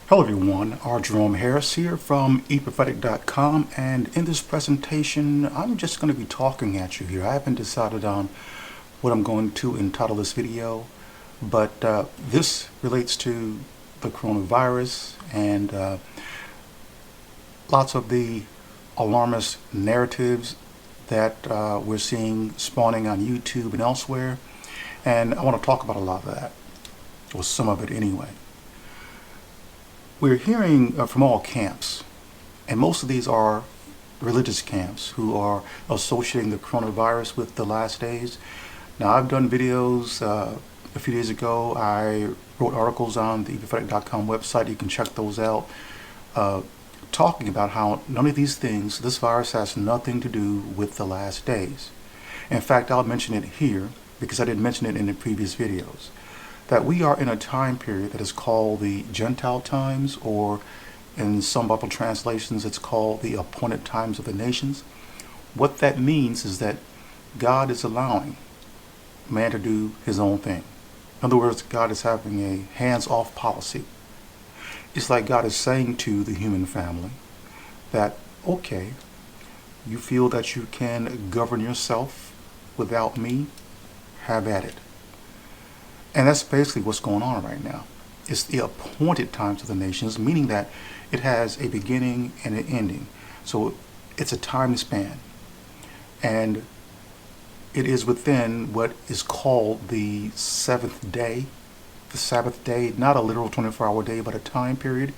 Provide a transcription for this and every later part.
Hello everyone, R. Jerome Harris here from eProphetic.com, and in this presentation I'm just going to be talking at you here. I haven't decided on what I'm going to entitle this video, but this relates to the coronavirus and lots of the alarmist narratives that we're seeing spawning on YouTube and elsewhere, and I want to talk about a lot of that, or some of it anyway. We're hearing from all camps, and most of these are religious camps who are associating the coronavirus with the last days. Now, I've done videos a few days ago. I wrote articles on the eProphetic.com website. You can check those out, talking about how none of these things, this virus has nothing to do with the last days. In fact, I'll mention it here because I didn't mention it in the previous videos, that we are in a time period that is called the Gentile times, or in some Bible translations it's called the appointed times of the nations. What that means is that God is allowing man to do his own thing. In other words, God is having a hands-off policy. It's like God is saying to the human family that, okay, you feel that you can govern yourself without me? Have at it. And that's basically what's going on right now. It's the appointed times of the nations, meaning that it has a beginning and an ending. So it's a time span. And it is within what is called the seventh day, the Sabbath day, not a literal 24-hour day, but a time period.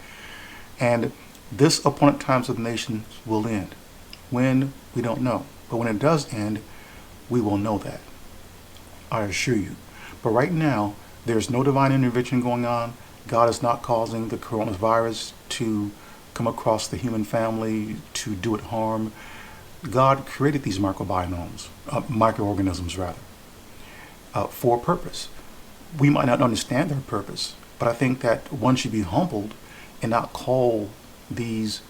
And this appointed times of the nations will end. When? We don't know. But when it does end, we will know that, I assure you. But right now, there's no divine intervention going on. God is not causing the coronavirus to come across the human family to do it harm. God created these microorganisms, for a purpose. We might not understand their purpose, but I think that one should be humbled and not call these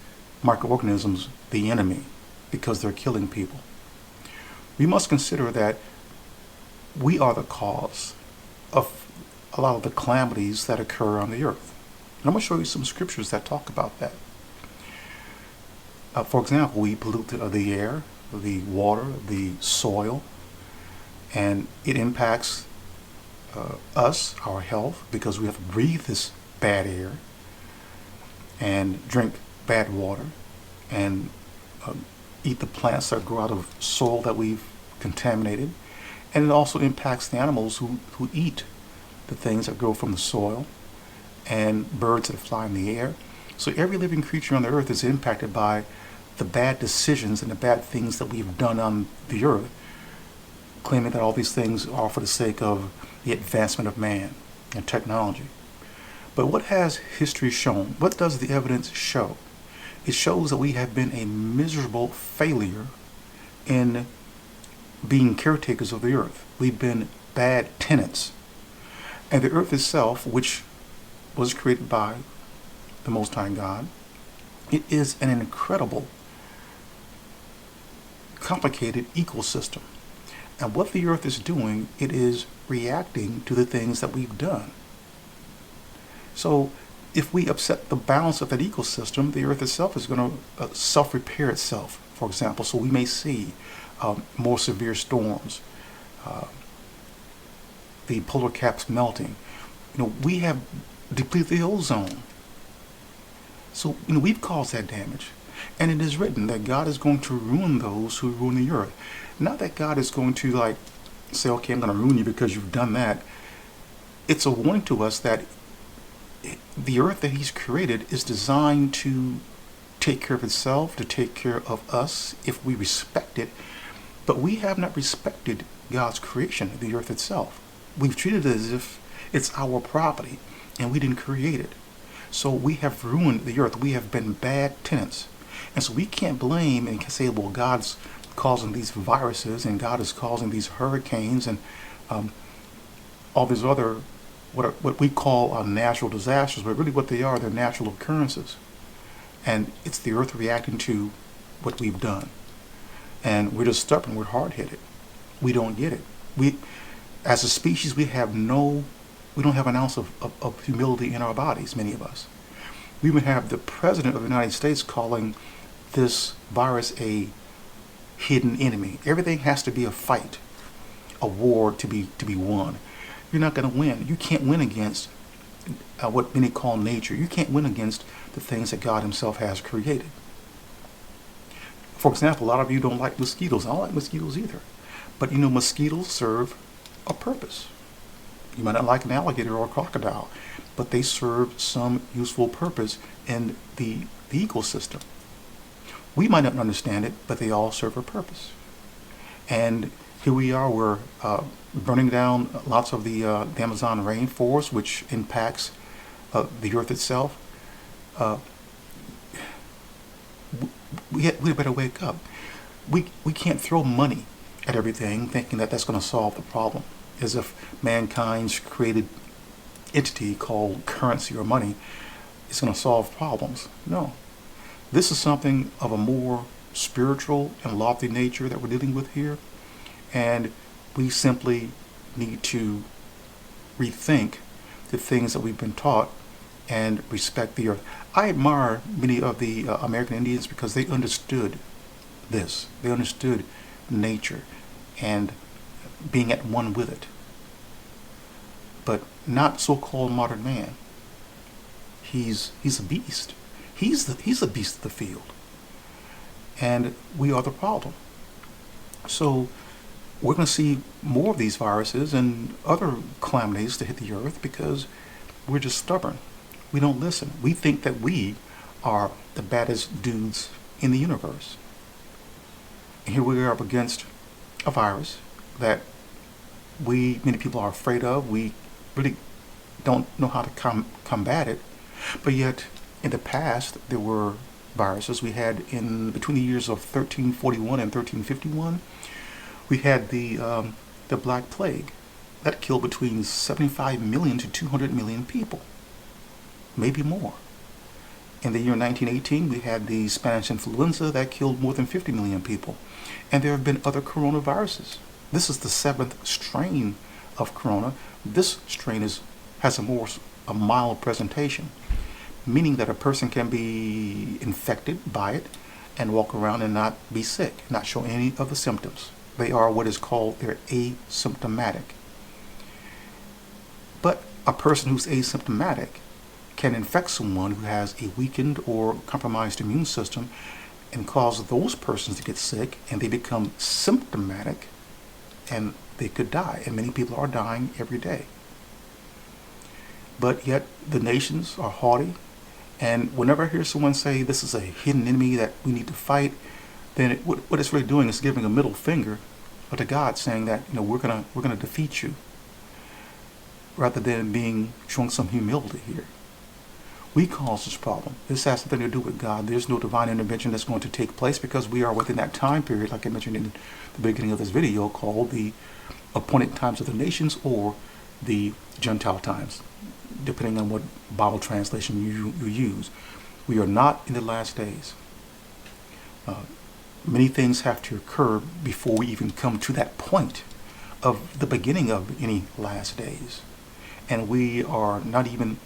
microorganisms the enemy because they're killing people. We must consider that we are the cause of a lot of the calamities that occur on the earth. And I'm going to show you some scriptures that talk about that. For example, we pollute the air, the water, the soil, and it impacts us, our health, because we have to breathe this bad air and drink bad water and eat the plants that grow out of soil that we've contaminated. And it also impacts the animals who eat the things that grow from the soil and birds that fly in the air. So every living creature on the earth is impacted by the bad decisions and the bad things that we've done on the earth, claiming that all these things are for the sake of the advancement of man and technology. But what has history shown? What does the evidence show? It shows that we have been a miserable failure in being caretakers of the earth. We've been bad tenants. And the earth itself, which was created by the Most High God, it is an incredible, complicated ecosystem. And what the earth is doing, it is reacting to the things that we've done. So if we upset the balance of that ecosystem, the earth itself is going to self-repair itself, for example. So we may see more severe storms, the polar caps melting. We have depleted the ozone. So we've caused that damage. And it is written that God is going to ruin those who ruin the earth. Not that God is going to say, okay, I'm going to ruin you because you've done that. It's a warning to us that the earth that he's created is designed to take care of itself, to take care of us if we respect it. But we have not respected God's creation, the earth itself. We've treated it as if it's our property and we didn't create it. So we have ruined the earth. We have been bad tenants. And so we can't blame and say, well, God's causing these viruses and God is causing these hurricanes and all these other, what we call natural disasters, but really what they are, they're natural occurrences. And it's the earth reacting to what we've done. And we're just stubborn, we're hard-headed. We don't get it. As a species, we don't have an ounce of humility in our bodies, many of us. We even have the President of the United States calling this virus a hidden enemy. Everything has to be a fight, a war to be won. You're not going to win. You can't win against what many call nature. You can't win against the things that God himself has created. For example, a lot of you don't like mosquitoes. I don't like mosquitoes either. But you know, mosquitoes serve a purpose. You might not like an alligator or a crocodile, but they serve some useful purpose in the ecosystem. We might not understand it, but they all serve a purpose. And here we are, we're burning down lots of the Amazon rainforest, which impacts the earth itself. We better wake up. We can't throw money at everything thinking that that's going to solve the problem, as if mankind's created entity called currency or money is going to solve problems. No. This is something of a more spiritual and lofty nature that we're dealing with here, and we simply need to rethink the things that we've been taught and respect the earth. I admire many of the American Indians because they understood this. They understood nature and being at one with it. But not so-called modern man. He's a beast. He's a beast of the field. And we are the problem. So we're going to see more of these viruses and other calamities to hit the earth because we're just stubborn. We don't listen. We think that we are the baddest dudes in the universe. And here we are up against a virus that many people are afraid of. We really don't know how to combat it. But yet, in the past, there were viruses. We had between the years of 1341 and 1351, we had the Black Plague that killed between 75 million to 200 million people, maybe more. In the year 1918, we had the Spanish influenza that killed more than 50 million people. And there have been other coronaviruses. This is the 7th strain of corona. This strain has a mild presentation, meaning that a person can be infected by it and walk around and not be sick, not show any of the symptoms. They are what is called, they're asymptomatic. But a person who's asymptomatic can infect someone who has a weakened or compromised immune system and cause those persons to get sick, and they become symptomatic and they could die. And many people are dying every day. But yet the nations are haughty, and whenever I hear someone say this is a hidden enemy that we need to fight, then what it's really doing is giving a middle finger to God, saying that, you know, we're gonna defeat you, rather than showing some humility here. We cause this problem. This has nothing to do with God. There's no divine intervention that's going to take place because we are within that time period, like I mentioned in the beginning of this video, called the appointed times of the nations or the Gentile times, depending on what Bible translation you use. We are not in the last days. Many things have to occur before we even come to that point of the beginning of any last days. And we are not even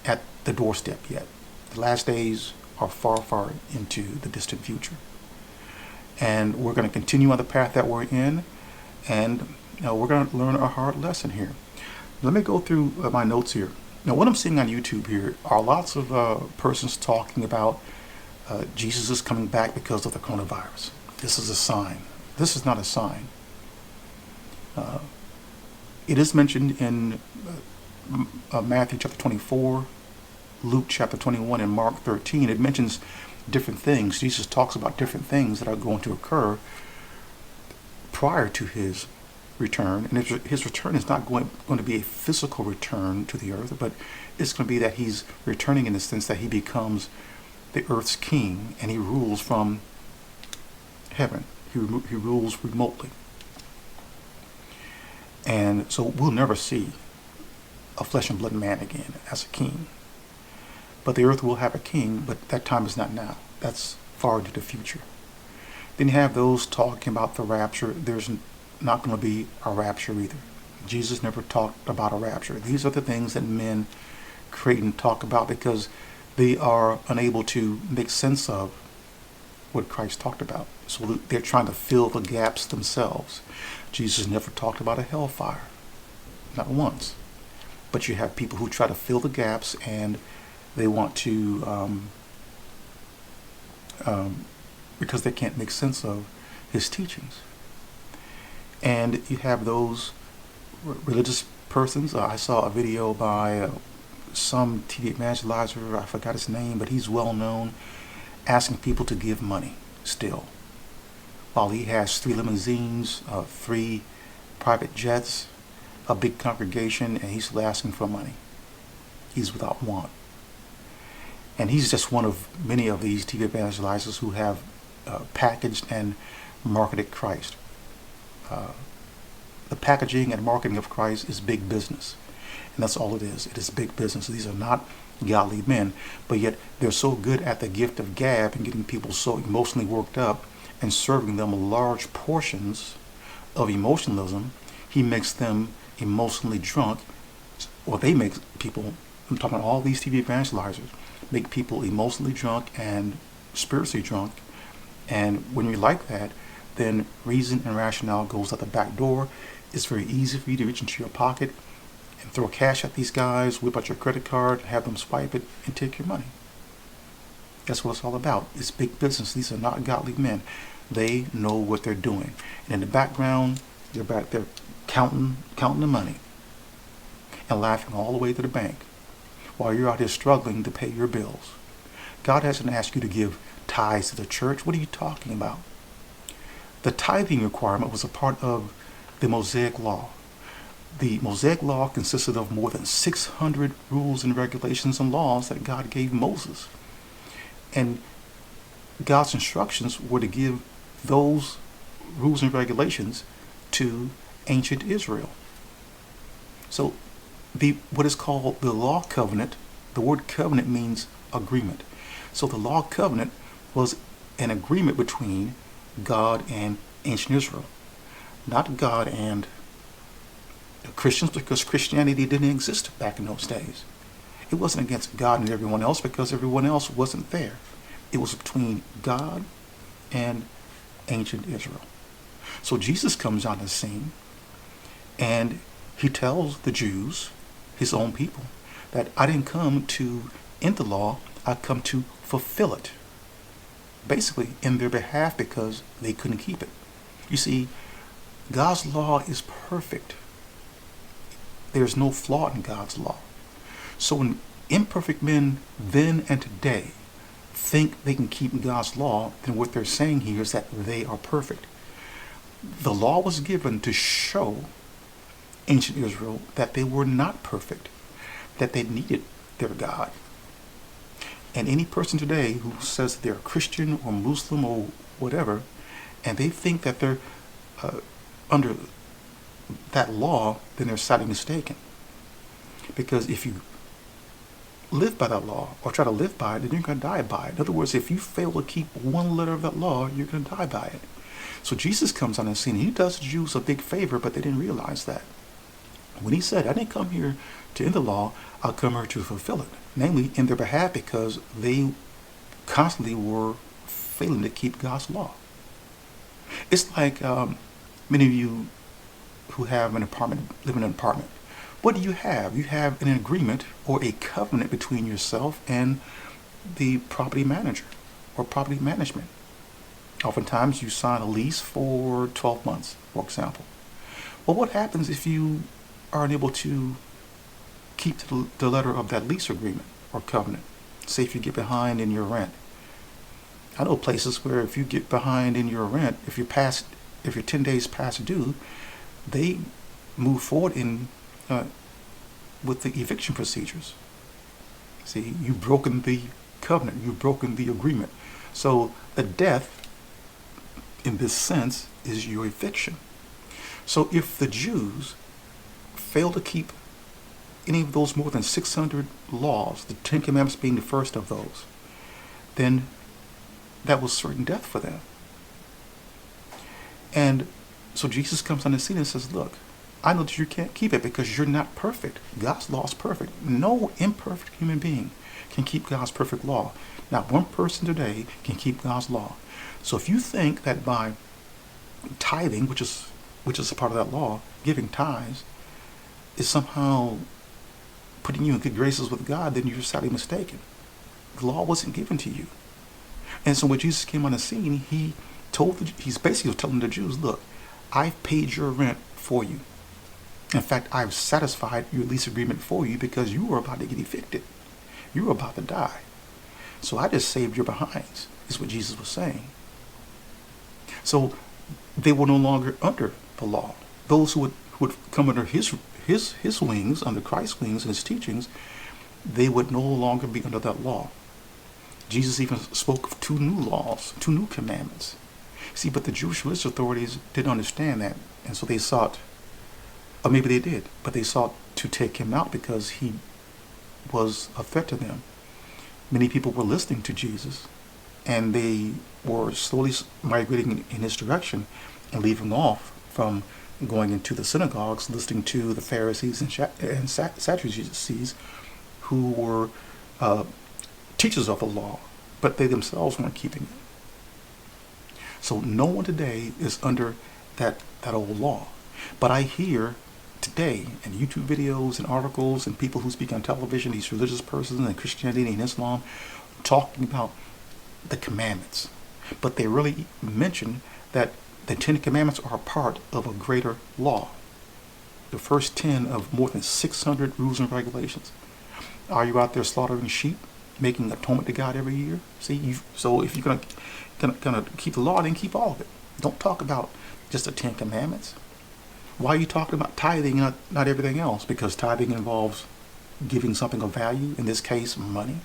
at the doorstep yet. The last days are far, far into the distant future. And we're going to continue on the path that we're in, and we're going to learn a hard lesson here. Let me go through my notes here. Now, what I'm seeing on YouTube here are lots of persons talking about Jesus is coming back because of the coronavirus. This is a sign. This is not a sign. It is mentioned in Matthew chapter 24, Luke chapter 21, and Mark 13. It mentions different things. Jesus talks about different things that are going to occur prior to his return. And his return is not going to be a physical return to the earth, but it's going to be that he's returning in the sense that he becomes the earth's king and he rules from heaven. He rules remotely. And so we'll never see a flesh and blood man again as a king. But the earth will have a king, but that time is not now. That's far into the future. Then you have those talking about the rapture. There's not going to be a rapture either. Jesus never talked about a rapture. These are the things that men create and talk about because they are unable to make sense of what Christ talked about. So they're trying to fill the gaps themselves. Jesus never talked about a hellfire, not once. But you have people who try to fill the gaps, and they want to, because they can't make sense of his teachings. And you have those religious persons. I saw a video by some TV evangelizer, I forgot his name, but he's well known, asking people to give money still. While he has 3 limousines, 3 private jets, a big congregation, and he's still asking for money. He's without want. And he's just one of many of these TV evangelizers who have packaged and marketed Christ. The packaging and marketing of Christ is big business. And that's all it is. It is big business. These are not godly men, but yet they're so good at the gift of gab and getting people so emotionally worked up and serving them large portions of emotionalism. He makes them emotionally drunk, or they make people, I'm talking about all these TV evangelizers, make people emotionally drunk and spiritually drunk. And when you're like that, then reason and rationale goes out the back door. It's very easy for you to reach into your pocket and throw cash at these guys, whip out your credit card, have them swipe it, and take your money. That's what it's all about. It's big business. These are not godly men. They know what they're doing. And in the background, they're back there counting the money and laughing all the way to the bank while you're out here struggling to pay your bills. God hasn't asked you to give tithes to the church. What are you talking about? The tithing requirement was a part of the Mosaic Law. The Mosaic Law consisted of more than 600 rules and regulations and laws that God gave Moses. And God's instructions were to give those rules and regulations to ancient Israel. So what is called the law covenant, the word covenant means agreement. So the law covenant was an agreement between God and ancient Israel, not God and Christians, because Christianity didn't exist back in those days. It wasn't against God and everyone else because everyone else wasn't there. It was between God and ancient Israel. So Jesus comes on the scene and he tells the Jews, his own people, that I didn't come to end the law, I come to fulfill it. Basically in their behalf because they couldn't keep it. You see, God's law is perfect. There's no flaw in God's law. So when imperfect men then and today think they can keep God's law, then what they're saying here is that they are perfect. The law was given to show ancient Israel that they were not perfect, that they needed their God. And any person today who says that they're Christian or Muslim or whatever, and they think that they're under that law, then they're sadly mistaken. Because if you live by that law or try to live by it, then you're going to die by it. In other words, if you fail to keep one letter of that law, you're going to die by it. So Jesus comes on the scene. He does the Jews a big favor, but they didn't realize that. When he said, I didn't come here to end the law, I'll come here to fulfill it. Namely, in their behalf, because they constantly were failing to keep God's law. It's like many of you who have an apartment, live in an apartment. What do you have? You have an agreement or a covenant between yourself and the property manager or property management. Oftentimes you sign a lease for 12 months, for example. Well, what happens if you are unable to keep to the letter of that lease agreement or covenant? Say if you get behind in your rent. I know places where if you get behind in your rent, if you're 10 days past due, they move forward with the eviction procedures. See, you've broken the covenant, you've broken the agreement. So the death, in this sense, is your eviction. So if the Jews fail to keep any of those more than 600 laws, the 10 Commandments being the first of those, then that was certain death for them. And so Jesus comes on the scene and says, look, I know that you can't keep it because you're not perfect. God's law is perfect. No imperfect human being can keep God's perfect law. Not one person today can keep God's law. So if you think that by tithing, which is a part of that law, giving tithes, is somehow putting you in good graces with God, then you're sadly mistaken. The law wasn't given to you. And so when Jesus came on the scene, he's basically telling the Jews, look, I've paid your rent for you. In fact, I've satisfied your lease agreement for you because you were about to get evicted. You were about to die. So I just saved your behinds, is what Jesus was saying. So they were no longer under the law. Those who would come under his wings, under Christ's wings and his teachings, they would no longer be under that law. Jesus even spoke of 2 new laws, 2 new commandments. See, but the Jewish religious authorities didn't understand that, and so they sought, or maybe they did, but they sought to take him out because he was a threat to them. Many people were listening to Jesus, and they were slowly migrating in his direction and leaving off from going into the synagogues, listening to the Pharisees and Sadducees, who were teachers of the law, but they themselves weren't keeping it. So no one today is under that old law. But I hear today in YouTube videos and articles and people who speak on television, these religious persons in Christianity and Islam, talking about the commandments. But they really mention that the 10 commandments are a part of a greater law. The first 10 of more than 600 rules and regulations. Are you out there slaughtering sheep, making atonement to God every year? So if you're gonna keep the law, then keep all of it. Don't talk about just the 10 commandments. Why are you talking about tithing and not everything else? Because tithing involves giving something of value, in this case, money.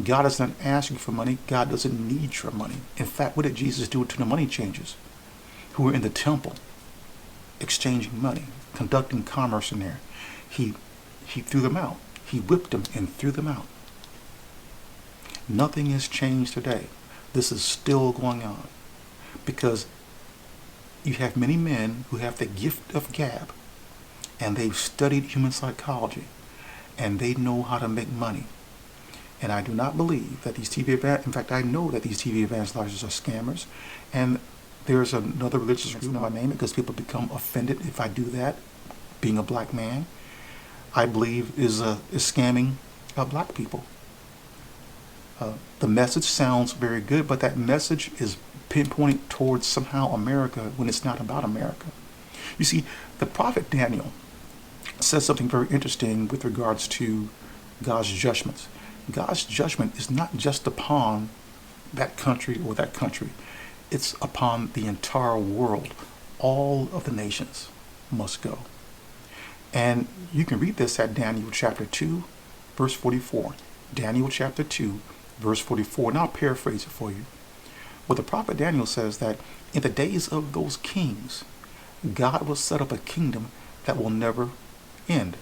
God doesn't ask you for money. God doesn't need your money. In fact, what did Jesus do to the money changers who were in the temple exchanging money, conducting commerce in there? He threw them out. He whipped them and threw them out. Nothing has changed today. This is still going on because you have many men who have the gift of gab, and they've studied human psychology, and they know how to make money. And I do not believe that these in fact, I know that these TV evangelizers are scammers. And there's another religious group, I name it because people become offended if I do that, being a black man, I believe is scamming black people. The message sounds very good, but that message is pinpointing towards somehow America when it's not about America. You see, the prophet Daniel says something very interesting with regards to God's judgments. God's judgment is not just upon that country or that country. It's upon the entire world. All of the nations must go. And you can read this at Daniel chapter 2, verse 44. Daniel chapter 2, verse 44. And I'll paraphrase it for you. Well, the prophet Daniel says that in the days of those kings, God will set up a kingdom that will never end.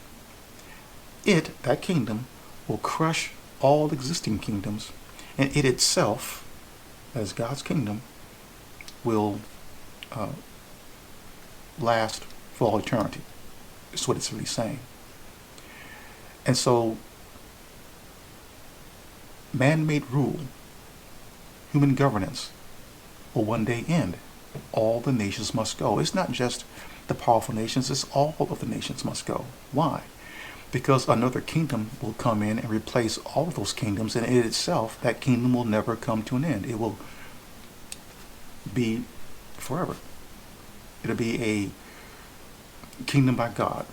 That kingdom, will crush all existing kingdoms, and it itself, as God's kingdom, will last for all eternity. That's what it's really saying. And so, man-made rule, human governance, will one day end. All the nations must go. It's not just the powerful nations, it's all of the nations must go. Why? Because another kingdom will come in and replace all of those kingdoms, and in itself, that kingdom will never come to an end. It will be forever. It'll be a kingdom by God.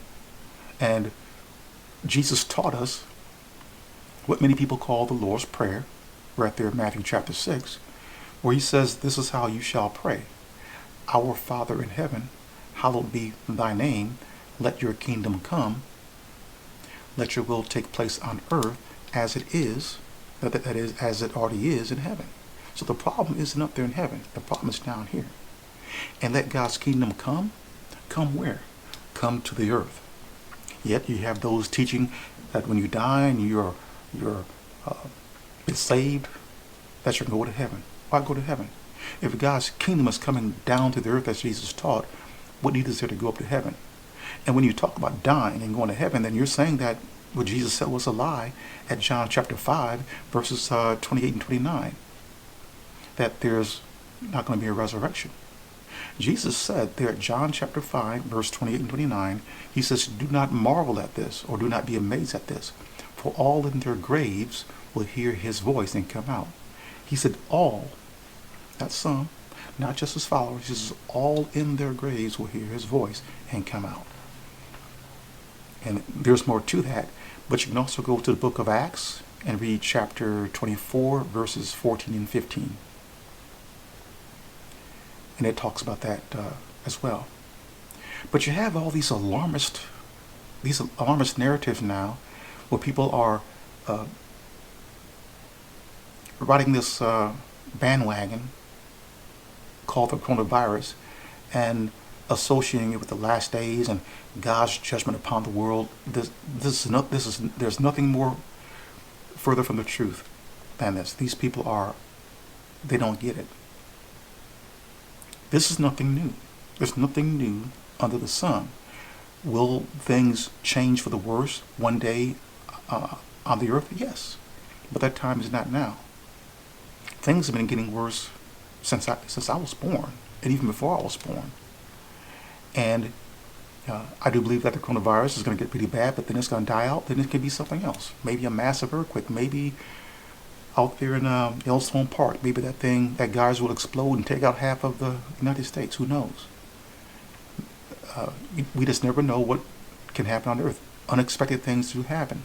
And Jesus taught us what many people call the Lord's Prayer, right there in Matthew chapter 6, where he says, this is how you shall pray. Our Father in heaven, hallowed be thy name. Let your kingdom come. Let your will take place on earth as it is, that is, as it already is in heaven. So the problem isn't up there in heaven. The problem is down here. And let God's kingdom come. Come where? Come to the earth. Yet you have those teaching that when you die and you're saved, that you're going to go to heaven. Why go to heaven? If God's kingdom is coming down to the earth as Jesus taught, what need is there to go up to heaven? And when you talk about dying and going to heaven, then you're saying that what Jesus said was a lie at John chapter 5, verses 28 and 29, that there's not going to be a resurrection. Jesus said there at John chapter 5, verse 28 and 29, he says, do not marvel at this, or do not be amazed at this, for all in their graves will hear his voice and come out. He said all, not some, not just his followers, he says all in their graves will hear his voice and come out. And there's more to that, but you can also go to the book of Acts and read chapter 24, verses 14 and 15. And it talks about that as well. But you have all these alarmist narratives now, where people are riding this bandwagon called the coronavirus and associating it with the last days and God's judgment upon the world. There's nothing more further from the truth than this. These people they don't get it. This is nothing new. There's nothing new under the sun. Will things change for the worse one day on the earth? Yes. But that time is not now. Things have been getting worse since I was born, and even before I was born. And I do believe that the coronavirus is going to get pretty bad, but then it's going to die out. Then it could be something else. Maybe a massive earthquake. Maybe out there in Yellowstone Park, maybe that geyser will explode and take out half of the United States. Who knows? We just never know what can happen on Earth. Unexpected things do happen.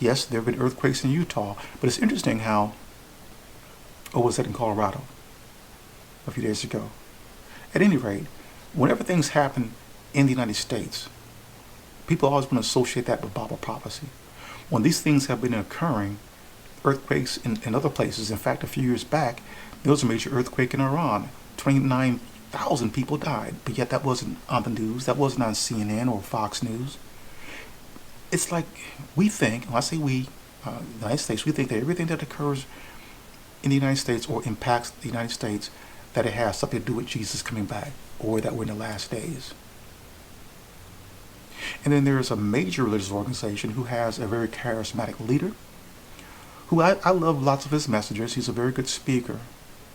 Yes, there have been earthquakes in Utah, but it's interesting how, was that in Colorado a few days ago? At any rate, whenever things happen in the United States, people always want to associate that with Bible prophecy. When these things have been occurring, earthquakes in other places. In fact, a few years back, there was a major earthquake in Iran. 29,000 people died, but yet that wasn't on the news. That wasn't on CNN or Fox News. It's like we think, when I say we, the United States, we think that everything that occurs in the United States or impacts the United States, that it has something to do with Jesus coming back or that we're in the last days. And then there's a major religious organization who has a very charismatic leader, who I love lots of his messages. He's a very good speaker.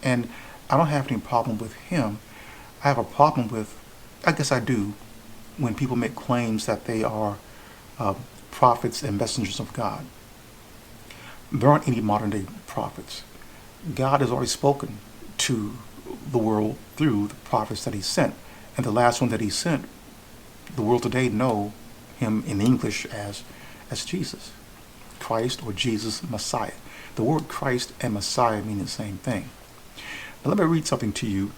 And I don't have any problem with him. I have a problem with, I guess I do, when people make claims that they are prophets and messengers of God. There aren't any modern day prophets. God has already spoken to the world through the prophets that he sent. And the last one that he sent, the world today know him in English as Jesus. Christ or Jesus Messiah. The word Christ and Messiah mean the same thing. Now let me read something to you,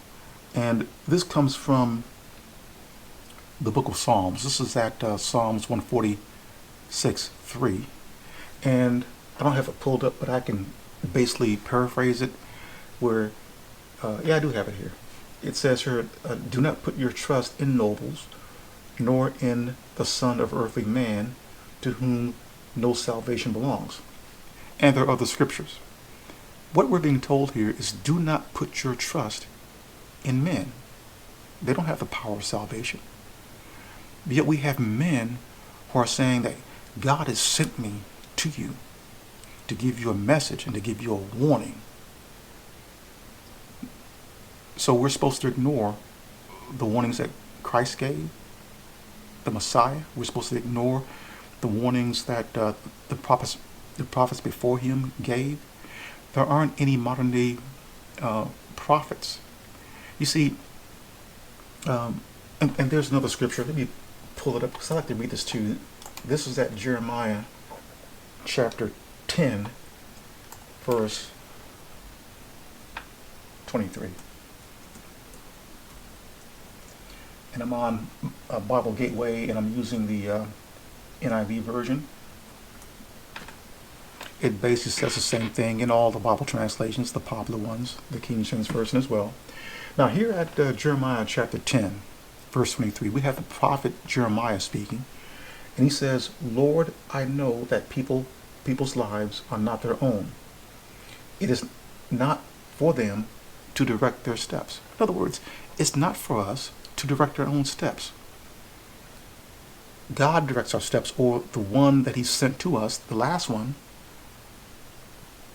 and this comes from the book of Psalms. This is at Psalms 146:3, and I don't have it pulled up, but I can basically paraphrase it. Where, I do have it here. It says here, "Do not put your trust in nobles, nor in the son of earthly man, to whom no salvation belongs." And there are other scriptures. What we're being told here is do not put your trust in men. They don't have the power of salvation. Yet we have men who are saying that God has sent me to you to give you a message and to give you a warning. So we're supposed to ignore the warnings that Christ gave, the Messiah. We're supposed to ignore the warnings that the prophets before him gave. There aren't any modern day prophets. You see, and there's another scripture. Let me pull it up because I like to read this to you. This is at Jeremiah chapter 10, verse 23. And I'm on Bible Gateway, and I'm using the NIV version. It basically says the same thing in all the Bible translations, the popular ones, the King James Version as well. Now here at Jeremiah chapter 10, verse 23, we have the prophet Jeremiah speaking, and he says, "Lord, I know that people's lives are not their own. It is not for them to direct their steps." In other words, it's not for us to direct our own steps. God directs our steps, or the one that he sent to us, the last one,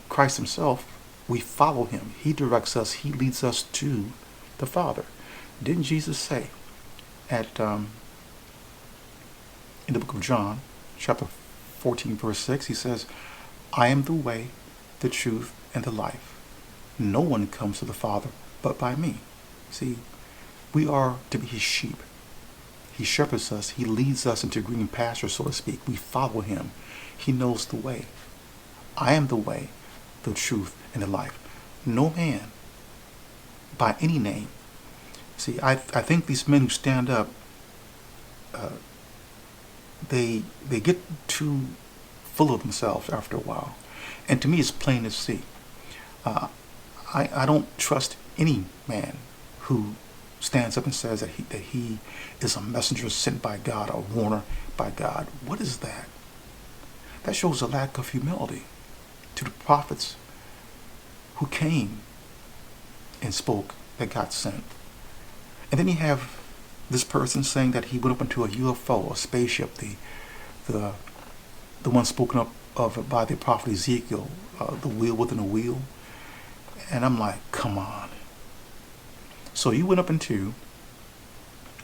Christ himself. We follow him. He directs us. He leads us to the Father. Didn't Jesus say at in the book of John, chapter 14, verse 6, he says, I am the way, the truth, and the life. No one comes to the Father but by me. See, we are to be his sheep. He shepherds us. He leads us into green pastures, so to speak. We follow him. He knows the way. I am the way, the truth, and the life. No man, by any name. See, I think these men who stand up, they get too full of themselves after a while. And to me, it's plain to see. I don't trust any man who stands up and says that he is a messenger sent by God, a warner by God. What is that? That shows a lack of humility to the prophets who came and spoke that God sent. And then you have this person saying that he went up into a UFO, a spaceship, the one spoken of by the prophet Ezekiel, the wheel within a wheel. And I'm like, come on. So you went up into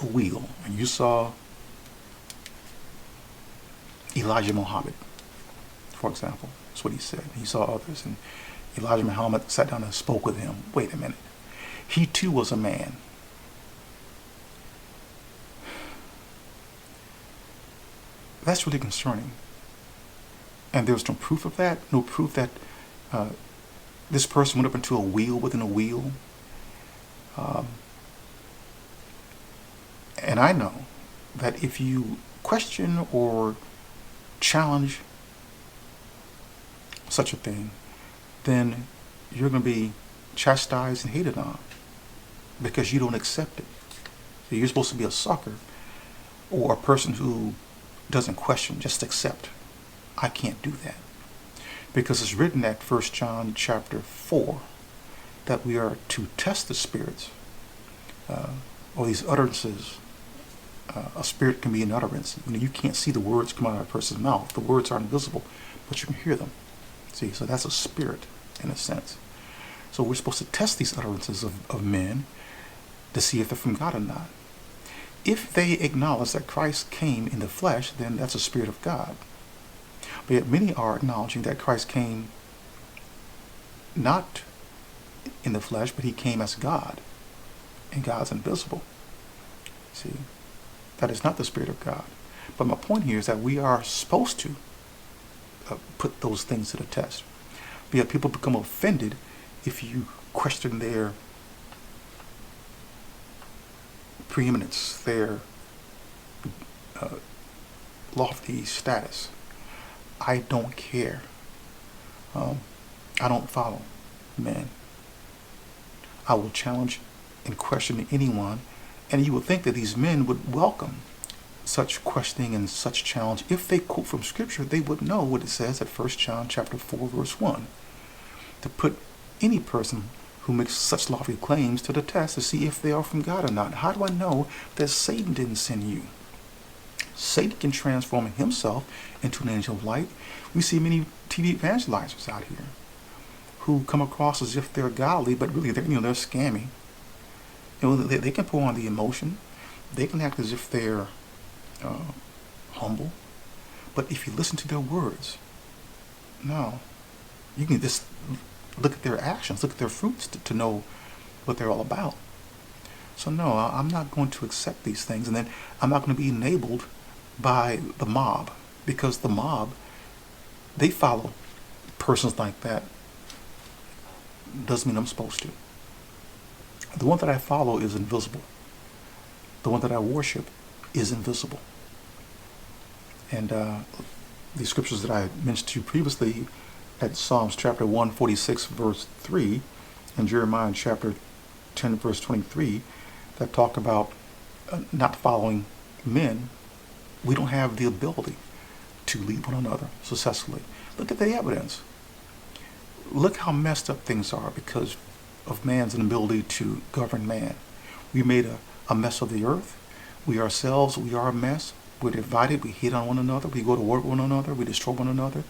a wheel and you saw Elijah Muhammad, for example. That's what he said. He saw others, and Elijah Muhammad sat down and spoke with him. Wait a minute. He too was a man. That's really concerning. And there's no proof of that. No proof that this person went up into a wheel within a wheel. And I know that if you question or challenge such a thing, then you're going to be chastised and hated on because you don't accept it. So you're supposed to be a sucker or a person who doesn't question, just accept. I can't do that because it's written at 1 John chapter 4 that we are to test the spirits or these utterances. A spirit can be an utterance. You can't see the words come out of a person's mouth. The words are invisible, but you can hear them. See, so that's a spirit in a sense. So we're supposed to test these utterances of men to see if they're from God or not. If they acknowledge that Christ came in the flesh, then that's a spirit of God. But yet many are acknowledging that Christ came not in the flesh, but he came as God, and God's invisible. See, that is not the Spirit of God. But my point here is that we are supposed to put those things to the test. But yet people become offended if you question their preeminence, their lofty status. I don't care. I don't follow men. I will challenge and question anyone, and you would think that these men would welcome such questioning and such challenge. If they quote from Scripture, they would know what it says at 1 John chapter 4, verse 1. To put any person who makes such lofty claims to the test to see if they are from God or not. How do I know that Satan didn't send you? Satan can transform himself into an angel of light. We see many TV evangelizers out here who come across as if they're godly, but really they're scamming. They can pour on the emotion. They can act as if they're humble. But if you listen to their words, no. You can just look at their actions, look at their fruits to know what they're all about. So no, I'm not going to accept these things. And then I'm not going to be enabled by the mob, because the mob, they follow persons like that. Doesn't mean I'm supposed to. The one that I follow is invisible. The one that I worship is invisible. And the scriptures that I mentioned to you previously at Psalms chapter 146 verse 3 and Jeremiah chapter 10 verse 23 that talk about not following men, we don't have the ability to lead one another successfully. Look at the evidence. Look how messed up things are because of man's inability to govern man. We made a mess of the earth. We ourselves, we are a mess. We're divided. We hate on one another. We go to war with one another. We destroy one another.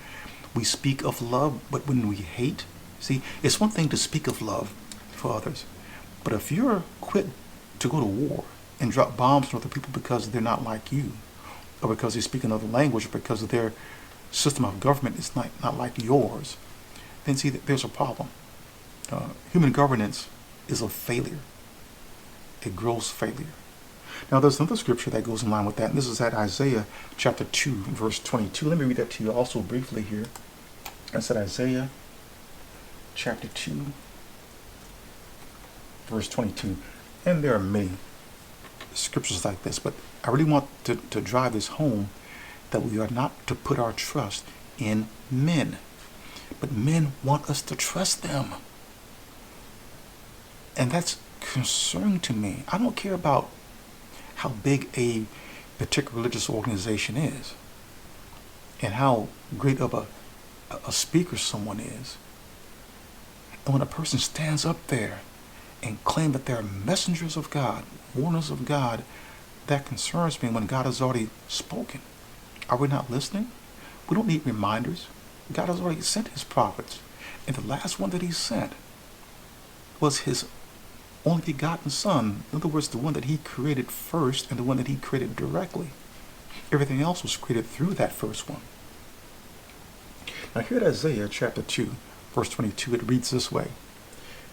We speak of love, but when we hate, see, it's one thing to speak of love for others, but if you're quick to go to war and drop bombs on other people because they're not like you, or because they speak another language, or because their system of government is not like yours, then see, there's a problem. Human governance is a failure, a gross failure. Now, there's another scripture that goes in line with that, and this is at Isaiah chapter 2, verse 22. Let me read that to you also briefly here. That's at Isaiah chapter 2, verse 22. And there are many scriptures like this, but I really want to drive this home, that we are not to put our trust in men, but men want us to trust them. And that's concerning to me. I don't care about how big a particular religious organization is and how great of a speaker someone is. And when a person stands up there and claim that they're messengers of God, warners of God, that concerns me when God has already spoken. Are we not listening? We don't need reminders. God has already sent his prophets. And the last one that he sent was his only begotten Son. In other words, the one that he created first and the one that he created directly. Everything else was created through that first one. Now here at Isaiah chapter 2, verse 22, it reads this way.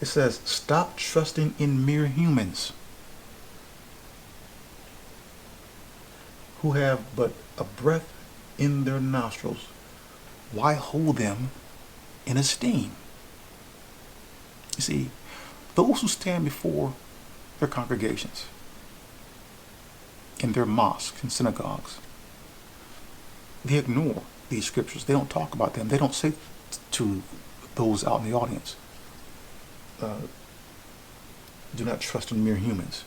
It says, "Stop trusting in mere humans who have but a breath in their nostrils. Why hold them in esteem?" You see, those who stand before their congregations, in their mosques and synagogues, they ignore these scriptures. They don't talk about them. They don't say to those out in the audience, do not trust in mere humans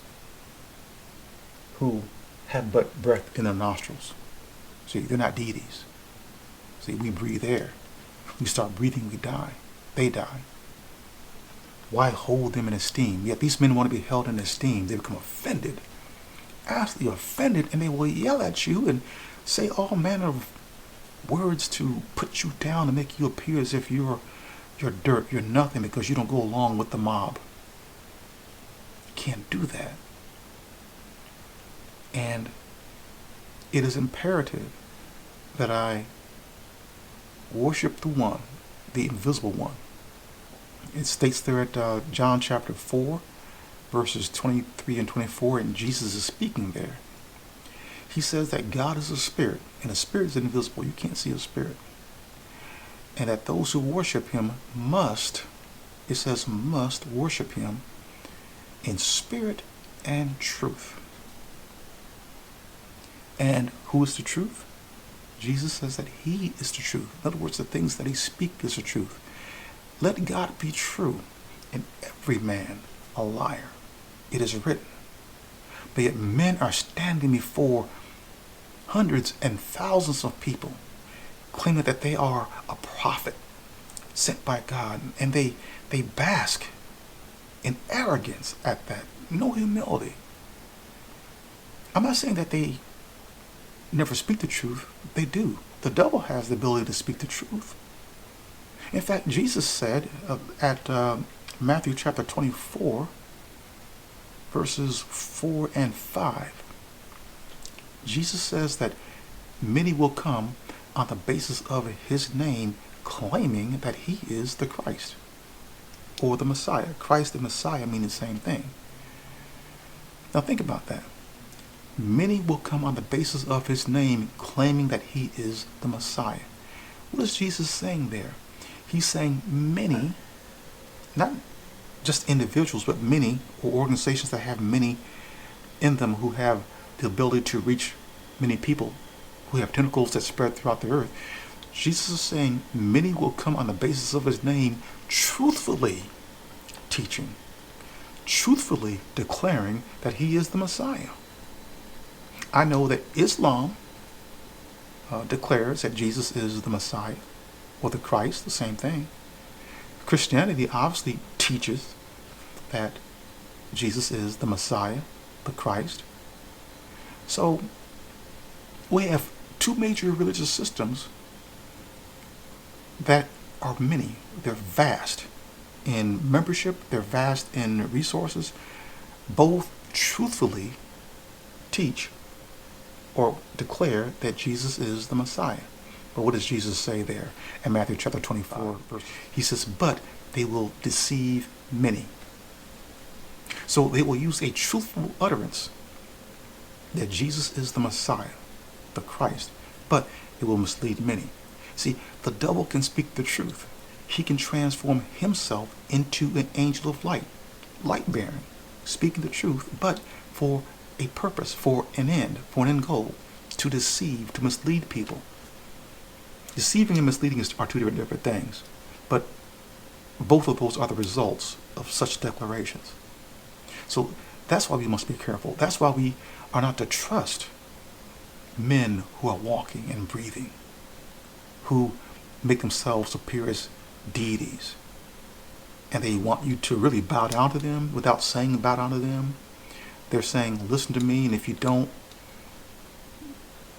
who have but breath in their nostrils. See, they're not deities. See, we breathe air. We start breathing, we die. They die. Why hold them in esteem? Yet these men want to be held in esteem. They become offended, absolutely offended, and they will yell at you and say all manner of words to put you down and make you appear as if you're dirt, you're nothing because you don't go along with the mob. Can't do that. And it is imperative that I worship the one, the invisible one. It states there at John chapter 4, verses 23 and 24, and Jesus is speaking there. He says that God is a spirit, and a spirit is invisible. You can't see a spirit. And that those who worship him must, it says must worship him in spirit and truth. And who is the truth? Jesus says that he is the truth. In other words, the things that he speaks is the truth. Let God be true and every man a liar. It is written. But yet men are standing before hundreds and thousands of people claiming that they are a prophet sent by God, and they bask in arrogance at that. No humility. I'm not saying that they never speak the truth. They do. The devil has the ability to speak the truth. In fact, Jesus said at Matthew chapter 24, verses 4 and 5, Jesus says that many will come on the basis of his name, claiming that he is the Christ or the Messiah. Christ and Messiah mean the same thing. Now think about that. Many will come on the basis of his name, claiming that he is the Messiah. What is Jesus saying there? He's saying many, not just individuals, but many, or organizations that have many in them, who have the ability to reach many people, who have tentacles that spread throughout the earth. Jesus is saying many will come on the basis of his name, truthfully teaching, truthfully declaring that he is the Messiah. I know that Islam declares that Jesus is the Messiah, or the Christ, the same thing. Christianity obviously teaches that Jesus is the Messiah, the Christ. So We have two major religious systems that are many. They're vast in membership, they're vast in resources. Both truthfully teach or declare that Jesus is the Messiah. But what does Jesus say there in Matthew chapter 24? He says, but they will deceive many. So they will use a truthful utterance that Jesus is the Messiah, the Christ, but it will mislead many. See, the devil can speak the truth. He can transform himself into an angel of light, light bearing, speaking the truth, but for a purpose, for an end goal, to deceive, to mislead people. Deceiving and misleading are two different things, but both of those are the results of such declarations. So that's why we must be careful. That's why we are not to trust men who are walking and breathing, who make themselves appear as deities, and they want you to really bow down to them without saying bow down to them. They're saying, listen to me, and if you don't,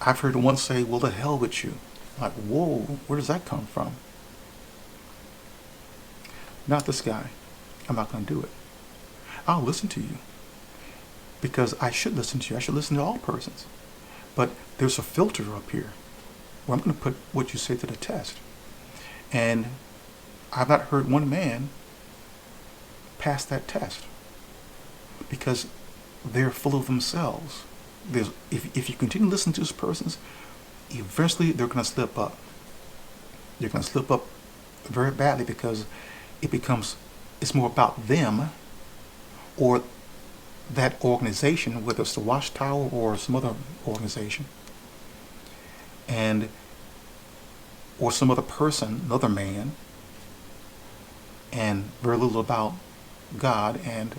I've heard one say, well, the hell with you. Like, whoa, where does that come from? Not this guy. I'm not going to do it. I'll listen to you because I should listen to you. I should listen to all persons. But there's a filter up here where I'm going to put what you say to the test. And I've not heard one man pass that test because they're full of themselves. If you continue to listen to these persons, eventually they're going to slip up. They're going to slip up very badly because it's more about them or that organization, whether it's the Watchtower or some other organization, or some other person, another man, and very little about God and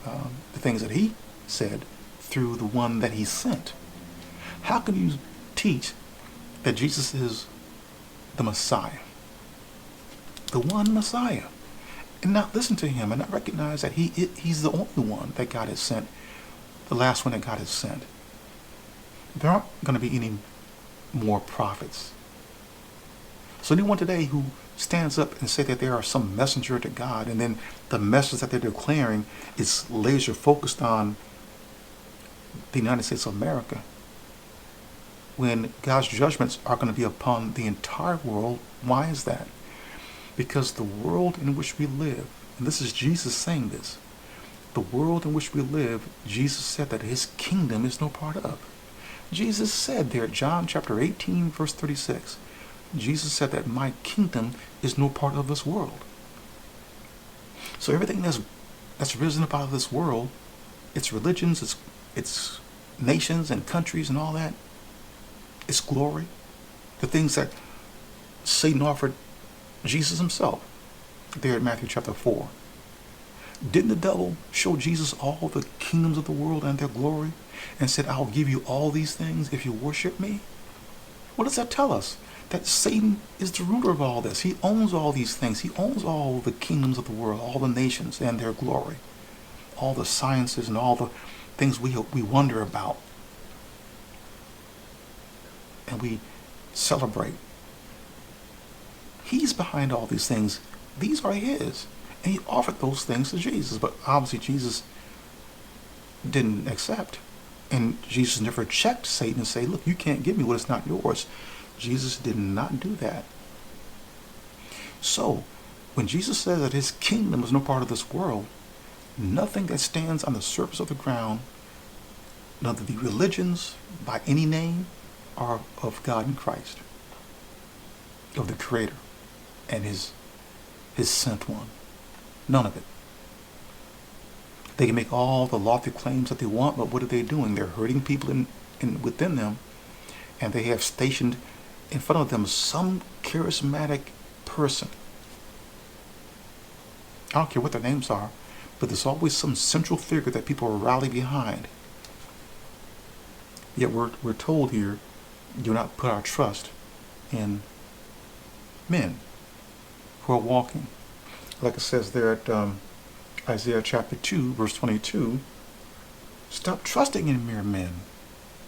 the things that he said through the one that he sent. How can you teach that Jesus is the Messiah, the one Messiah, and not listen to him and not recognize that he's the only one that God has sent, the last one that God has sent? There aren't going to be any more prophets. So anyone today who stands up and say that they are some messenger to God, and then the message that they're declaring is laser focused on the United States of America, when God's judgments are going to be upon the entire world. Why is that? Because the world in which we live, and this is Jesus saying this, the world in which we live, Jesus said that his kingdom is no part of. Jesus said there, John chapter 18, verse 36, Jesus said that my kingdom is no part of this world. So everything that's risen up out of this world, its religions, its nations and countries and all that, its glory, the things that Satan offered Jesus himself there in Matthew chapter 4. Didn't the devil show Jesus all the kingdoms of the world and their glory and said, I'll give you all these things if you worship me? What does that tell us? That Satan is the ruler of all this. He owns all these things. He owns all the kingdoms of the world, all the nations and their glory, all the sciences and all the things we wonder about and we celebrate. He's behind all these things. These are his. And he offered those things to Jesus. But obviously Jesus didn't accept. And Jesus never checked Satan and say, look, you can't give me what is not yours. Jesus did not do that. So, when Jesus says that his kingdom is no part of this world, nothing that stands on the surface of the ground, none of the religions by any name, are of God and Christ, of the Creator and his sent one. None of it. They can make all the lofty claims that they want, but what are they doing? They're hurting people within them, and they have stationed in front of them some charismatic person. I don't care what their names are, but there's always some central figure that people rally behind. Yet we're told here, do not put our trust in men who are walking. Like it says there at Isaiah chapter 2, verse 22, stop trusting in mere men.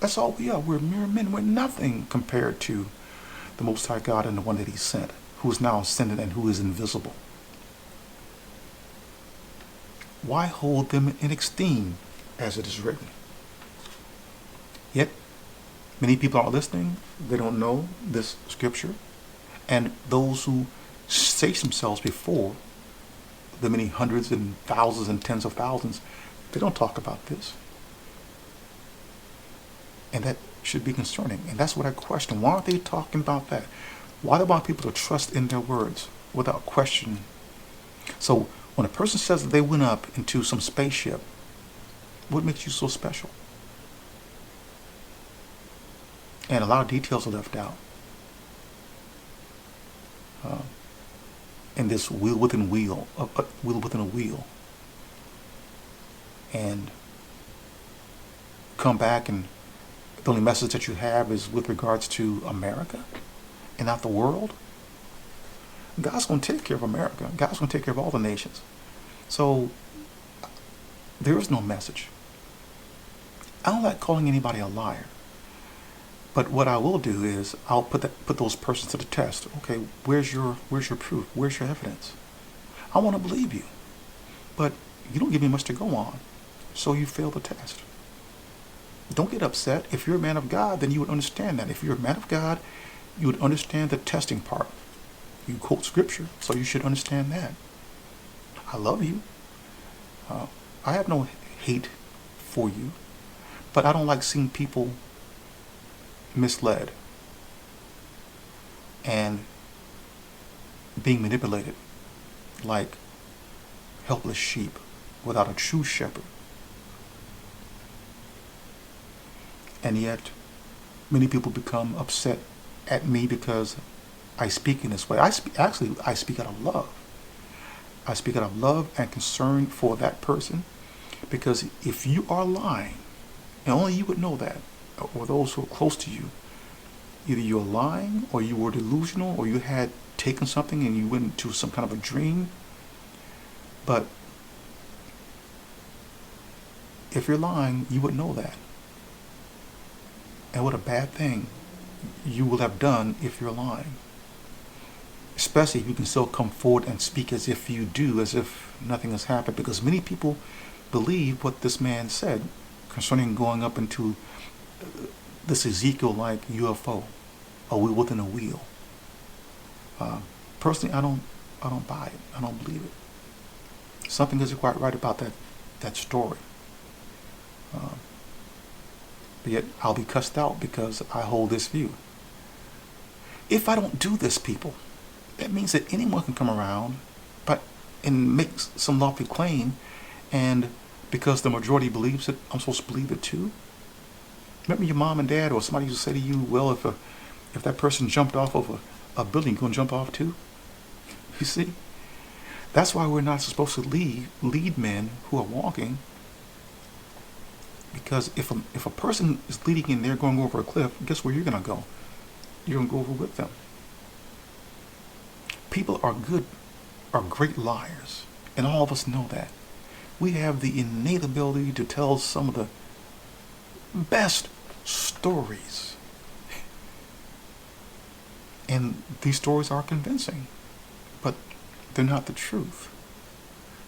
That's all we are. We're mere men. We're nothing compared to the Most High God and the one that He sent, who is now ascended and who is invisible. Why hold them in esteem, as it is written? Yet, many people are listening. They don't know this scripture. And those who say themselves before the many hundreds and thousands and tens of thousands, they don't talk about this. And that should be concerning. And that's what I question. Why aren't they talking about that? Why do they want people to trust in their words without question? So when a person says that they went up into some spaceship, what makes you so special? And a lot of details are left out. And this wheel within wheel, a wheel within a wheel. And come back and the only message that you have is with regards to America and not the world. God's going to take care of America. God's going to take care of all the nations. So there is no message. I don't like calling anybody a liar. But what I will do is I'll put those persons to the test. Okay, where's your proof? Where's your evidence? I want to believe you, but you don't give me much to go on, so you fail the test. Don't get upset. If you're a man of God, then you would understand that. If you're a man of God, you would understand the testing part. You quote scripture, so you should understand that. I love you. I have no hate for you, but I don't like seeing people misled and being manipulated like helpless sheep without a true shepherd. And yet many people become upset at me because I speak in this way. I speak out of love. I speak out of love and concern for that person, because if you are lying, and only you would know that, or those who are close to you, either you're lying or you were delusional or you had taken something and you went into some kind of a dream. But if you're lying, you would know that. And what a bad thing you will have done if you're lying. Especially if you can still come forward and speak as if you do, as if nothing has happened. Because many people believe what this man said concerning going up into this Ezekiel-like UFO, a wheel within a wheel. Personally, I don't buy it. I don't believe it. Something isn't quite right about that story. But yet I'll be cussed out because I hold this view. If I don't do this, people, that means that anyone can come around and make some lofty claim, and because the majority believes it, I'm supposed to believe it too. Remember your mom and dad or somebody used to say to you, well, if that person jumped off of a building, you're going to jump off too? You see? That's why we're not supposed to lead men who are walking. Because if a person is leading and they're going over a cliff, guess where you're going to go? You're going to go over with them. People are great liars. And all of us know that. We have the innate ability to tell some of the best stories. And these stories are convincing, but they're not the truth.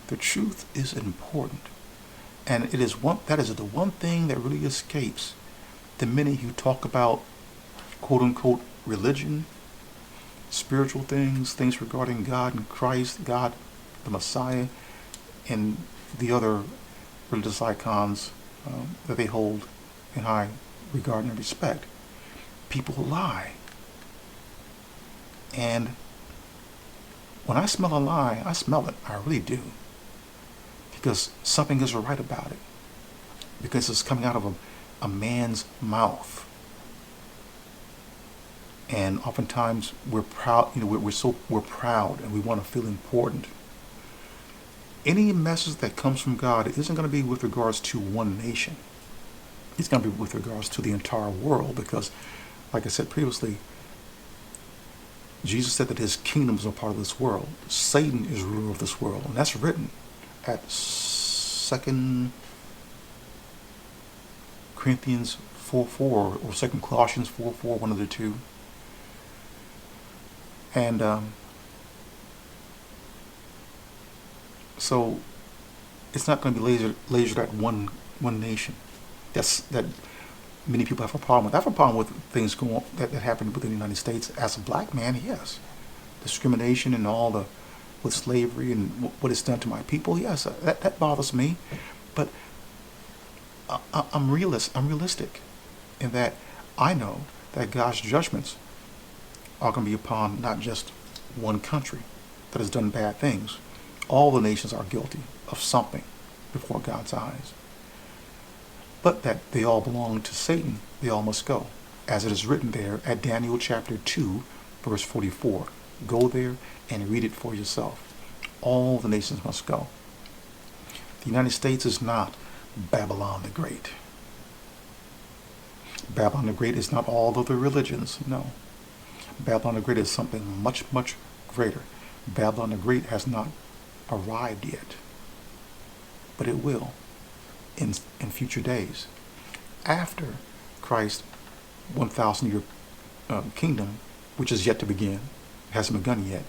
The truth is important. And that is the one thing that really escapes the many who talk about quote unquote religion, spiritual things regarding God and Christ, God, the Messiah, and the other religious icons that they hold in high regard and respect. People lie. And when I smell a lie, I smell it. I really do. Because something isn't right about it. Because it's coming out of a man's mouth. And oftentimes we're proud, we're proud and we want to feel important. Any message that comes from God isn't going to be with regards to one nation. It's going to be with regards to the entire world, because, like I said previously, Jesus said that his kingdom is a part of this world. Satan is ruler of this world. And that's written at 2 Corinthians 4:4 or 2 Colossians 4:4, one of the two. And so it's not going to be lasered at one nation. That many people have a problem with. I have a problem with things going on, that happen within the United States. As a black man, yes, discrimination and all the with slavery and what it's done to my people. Yes, that bothers me. But I'm realistic in that I know that God's judgments are going to be upon not just one country that has done bad things. All the nations are guilty of something before God's eyes. But that they all belong to Satan, they all must go. As it is written there at Daniel chapter 2, verse 44. Go there and read it for yourself. All the nations must go. The United States is not Babylon the Great. Babylon the Great is not all of the religions, no. Babylon the Great is something much, much greater. Babylon the Great has not arrived yet, but it will in future days. After Christ's 1,000-year kingdom, which is yet to begin, hasn't begun yet.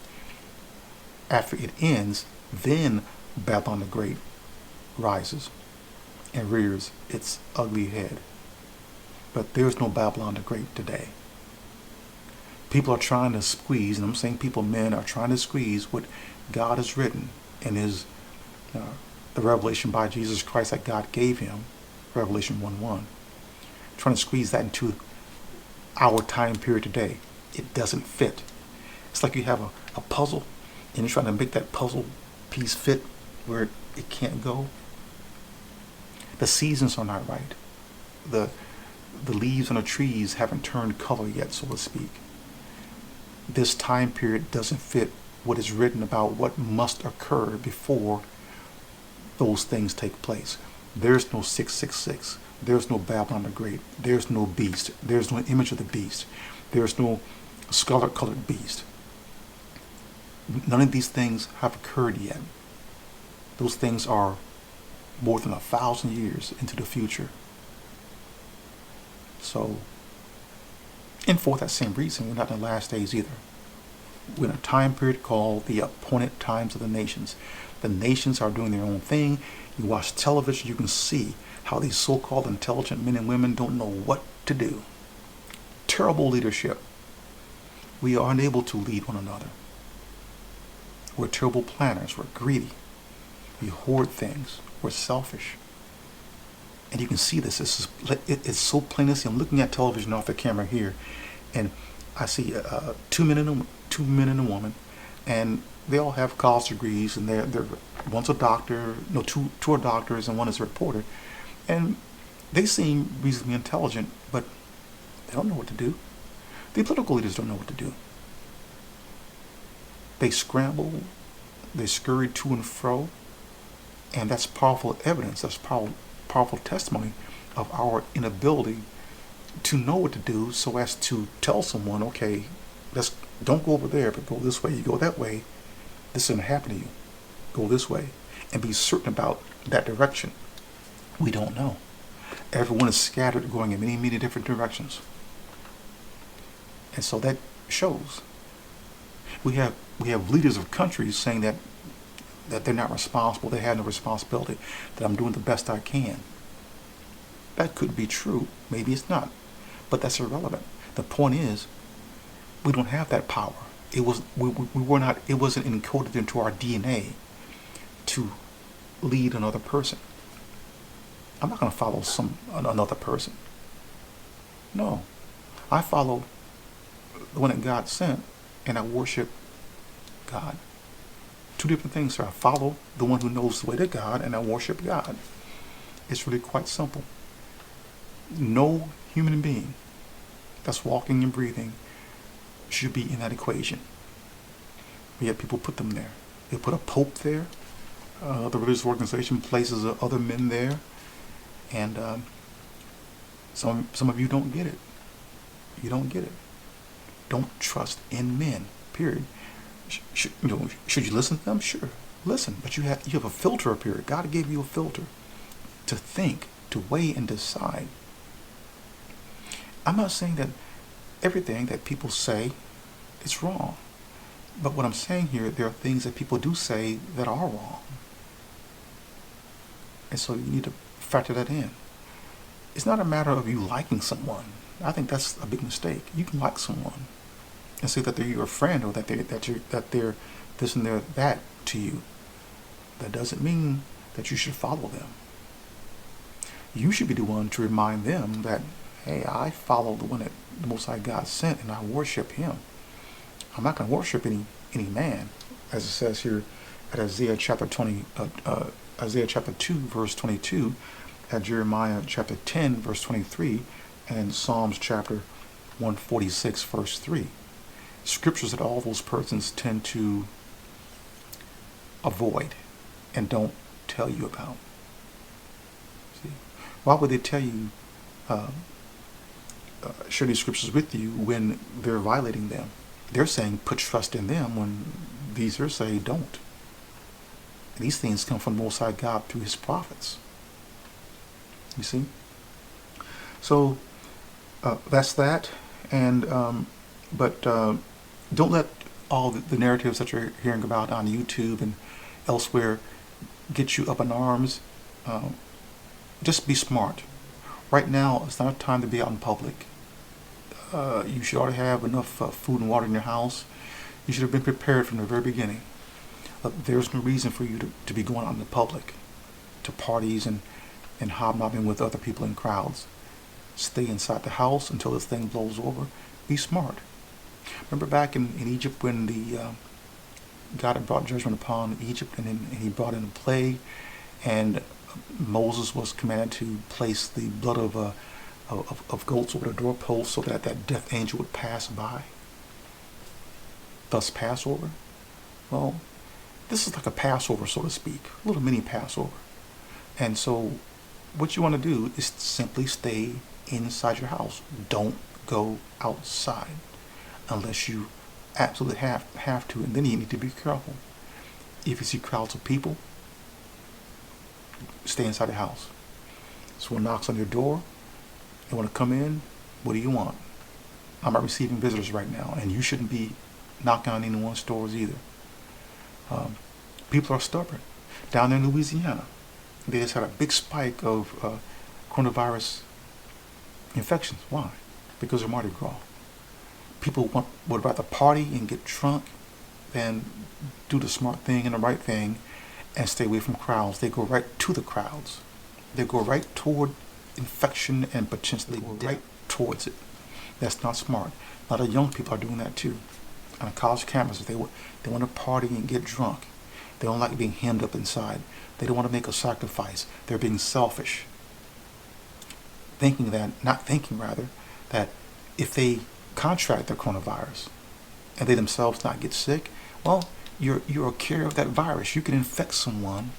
After it ends, then Babylon the Great rises and rears its ugly head. But there's no Babylon the Great today. People are trying to squeeze, and I'm saying people, men, are trying to squeeze what God has written in his the revelation by Jesus Christ that God gave him, Revelation 1:1. Trying to squeeze that into our time period today. It doesn't fit. It's like you have a puzzle and you're trying to make that puzzle piece fit where it can't go. The seasons are not right. The leaves on the trees haven't turned color yet, so to speak. This time period doesn't fit what is written about what must occur before those things take place. There's no 666. There's no Babylon the Great. There's no beast. There's no image of the beast. There's no scarlet-colored beast. None of these things have occurred yet. Those things are more than 1,000 years into the future. So, and for that same reason, we're not in the last days either. We're in a time period called the appointed times of the nations. The nations are doing their own thing. You watch television, you can see how these so-called intelligent men and women don't know what to do. Terrible leadership. We are unable to lead one another. We're terrible planners. We're greedy. We hoard things. We're selfish. And you can see this. It's so plain to see. I'm looking at television off the camera here, and I see two men and a woman, and they all have college degrees, and they're one's a doctor, no, two are doctors, and one is a reporter, and they seem reasonably intelligent, but they don't know what to do. The political leaders don't know what to do. They scramble, they scurry to and fro, and that's powerful evidence. That's powerful testimony of our inability to know what to do, so as to tell someone, okay, don't go over there, but go this way. You go that way, this is going to happen to you. Go this way, and be certain about that direction. We don't know. Everyone is scattered, going in many, many different directions, and so that shows. We have leaders of countries saying that they're not responsible, they have no responsibility, that I'm doing the best I can. That could be true, maybe it's not, but that's irrelevant. The point is, we don't have that power. It wasn't encoded into our DNA to lead another person. I'm not going to follow another person. No, I follow the one that God sent, and I worship God. Two different things, sir. I follow the one who knows the way to God, and I worship God. It's really quite simple. No human being that's walking and breathing should be in that equation. But yet people put them there. They put a pope there. The religious organization places other men there. And some of you don't get it. You don't get it. Don't trust in men, period. Should you listen to them? Sure, listen. But you have a filter up here. God gave you a filter to think, to weigh and decide. I'm not saying that everything that people say is wrong. But what I'm saying here, there are things that people do say that are wrong. And so you need to factor that in. It's not a matter of you liking someone. I think that's a big mistake. You can like someone and say that they're your friend, or that they're this and they're that to you. That doesn't mean that you should follow them. You should be the one to remind them that, hey, I follow the one that the Most High God sent, and I worship Him. I'm not going to worship any man, as it says here at Isaiah chapter 2, verse 22, at Jeremiah chapter 10, verse 23, and Psalms chapter 146, verse 3. Scriptures that all those persons tend to avoid and don't tell you about. See, why would they tell you, share these scriptures with you when they're violating them? They're saying put trust in them when these are saying don't. These things come from the Most High God through His prophets. You see? So that's that. And but don't let all the narratives that you're hearing about on YouTube and elsewhere get you up in arms. Just be smart. Right now, it's not a time to be out in public. You should already have enough food and water in your house. You should have been prepared from the very beginning. There's no reason for you to be going out in the public, to parties and hobnobbing with other people in crowds. Stay inside the house until this thing blows over. Be smart. Remember back in Egypt when God had brought judgment upon Egypt, and then He brought in a plague, and Moses was commanded to place the blood of goats over the doorpost so that death angel would pass by. Thus Passover. Well, this is like a Passover, so to speak, a little mini Passover. And so what you want to do is simply stay inside your house. Don't go outside unless you absolutely have to, and then you need to be careful. If you see crowds of people, stay inside the house. Someone knocks on your door, they want to come in, what do you want? I'm not receiving visitors right now, and you shouldn't be knocking on anyone's doors either. People are stubborn. Down in Louisiana, they just had a big spike of coronavirus infections. Why? Because of Mardi Gras. People would rather party and get drunk than do the smart thing and the right thing and stay away from crowds. They go right to the crowds. They go right toward infection and potentially right towards it. That's not smart. A lot of young people are doing that too. On college campuses, they want to party and get drunk. They don't like being hemmed up inside. They don't want to make a sacrifice. They're being selfish. Not thinking that if they contract the coronavirus and they themselves not get sick, well, you're a carrier of that virus. You can infect someone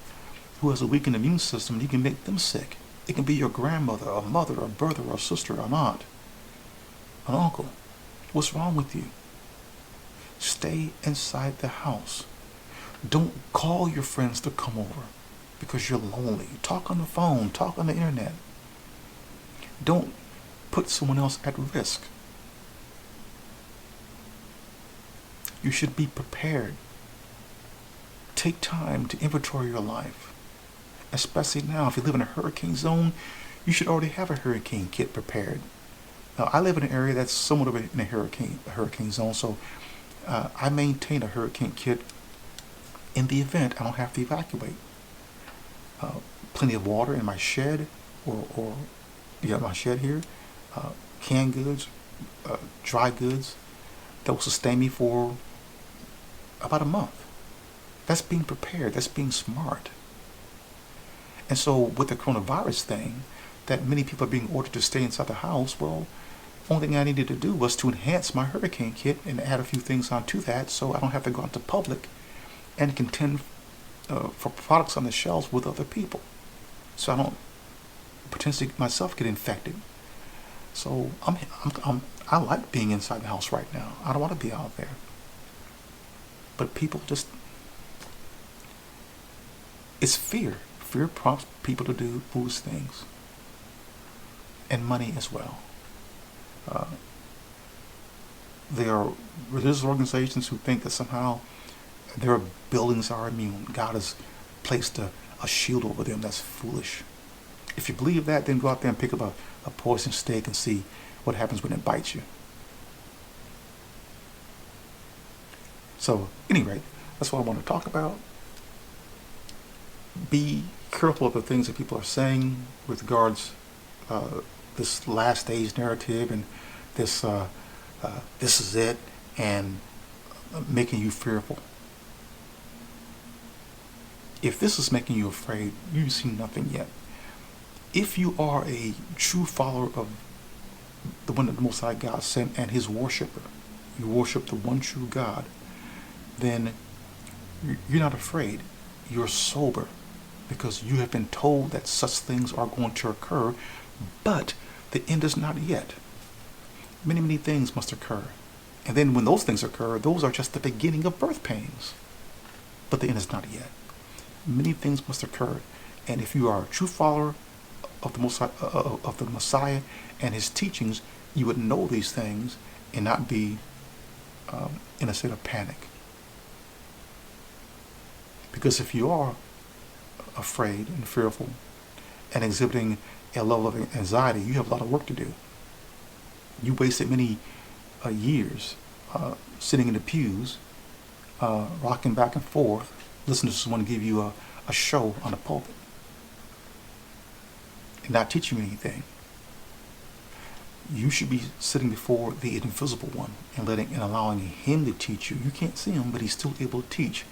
who has a weakened immune system. You can make them sick. It can be your grandmother, a mother, a brother, a sister, an aunt, an uncle. What's wrong with you? Stay inside the house. Don't call your friends to come over because you're lonely. Talk on the phone. Talk on the internet. Don't put someone else at risk. You should be prepared. Take time to inventory your life. Especially now, if you live in a hurricane zone, you should already have a hurricane kit prepared. Now, I live in an area that's somewhat of a hurricane zone, so I maintain a hurricane kit in the event I don't have to evacuate. Plenty of water in my shed, my shed here, canned goods, dry goods that will sustain me for about a month. That's being prepared. That's being smart. And so with the coronavirus thing, that many people are being ordered to stay inside the house, well, only thing I needed to do was to enhance my hurricane kit and add a few things onto that so I don't have to go out to public and contend for products on the shelves with other people. So I don't potentially myself get infected. So I like being inside the house right now. I don't want to be out there. But people just, it's fear. Fear prompts people to do foolish things. And money as well. There are religious organizations who think that somehow their buildings are immune. God has placed a shield over them. That's foolish. If you believe that, then go out there and pick up a poison snake and see what happens when it bites you. So, at any rate, that's what I want to talk about. Be careful of the things that people are saying with regards this last days narrative and this this is it, and making you fearful. If this is making you afraid, you've seen nothing yet. If you are a true follower of the one that the Most High God sent and his worshiper, you worship the one true God, then you're not afraid. You're sober because you have been told that such things are going to occur, but the end is not yet. Many, many things must occur. And then when those things occur, those are just the beginning of birth pains. But the end is not yet. Many things must occur. And if you are a true follower of the Messiah and his teachings, you would know these things and not be in a state of panic. Because if you are afraid and fearful and exhibiting a level of anxiety, you have a lot of work to do. You wasted many years sitting in the pews, rocking back and forth, listening to someone give you a show on the pulpit and not teach you anything. You should be sitting before the invisible one and allowing him to teach you. You can't see him, but he's still able to teach.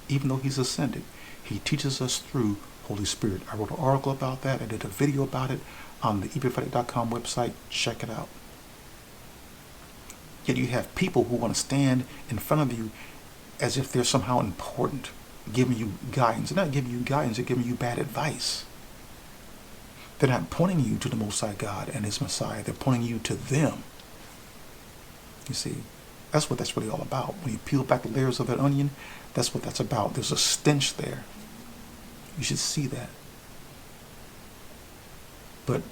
Even though he's ascended, he teaches us through Holy Spirit. I wrote an article about that. I did a video about it on the eprophetic.com website. Check it out. Yet you have people who want to stand in front of you as if they're somehow important, giving you guidance. They're not giving you guidance, they're giving you bad advice. They're not pointing you to the Most High God and his Messiah. They're pointing you to them. You see, that's what that's really all about. When you peel back the layers of that onion, that's what that's about. There's a stench there. You should see that. But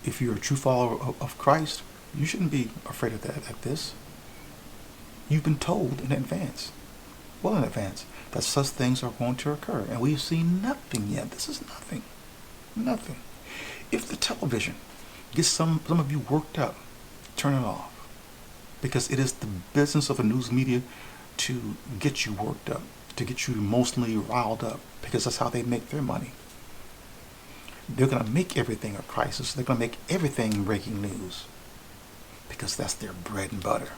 if you're a true follower of Christ, you shouldn't be afraid of that at this. You've been told in advance, well in advance, that such things are going to occur. And we've seen nothing yet. This is nothing. Nothing. If the television gets some of you worked up, turn it off. Because it is the business of the news media to get you worked up, to get you emotionally riled up, because that's how they make their money. They're going to make everything a crisis. They're going to make everything breaking news, because that's their bread and butter.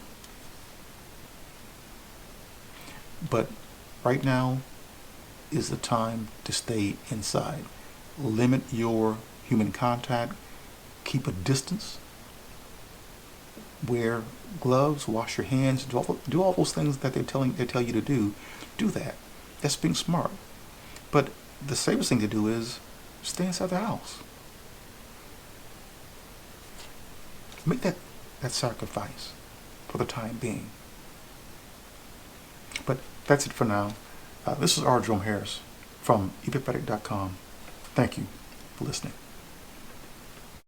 But right now is the time to stay inside. Limit your human contact. Keep a distance. Wear gloves. Wash your hands. Do all those things that they tell you to do. Do that. That's being smart. But the safest thing to do is stay inside the house. Make that sacrifice for the time being. But that's it for now. This is R. Jerome Harris from eprophetic.com. Thank you for listening.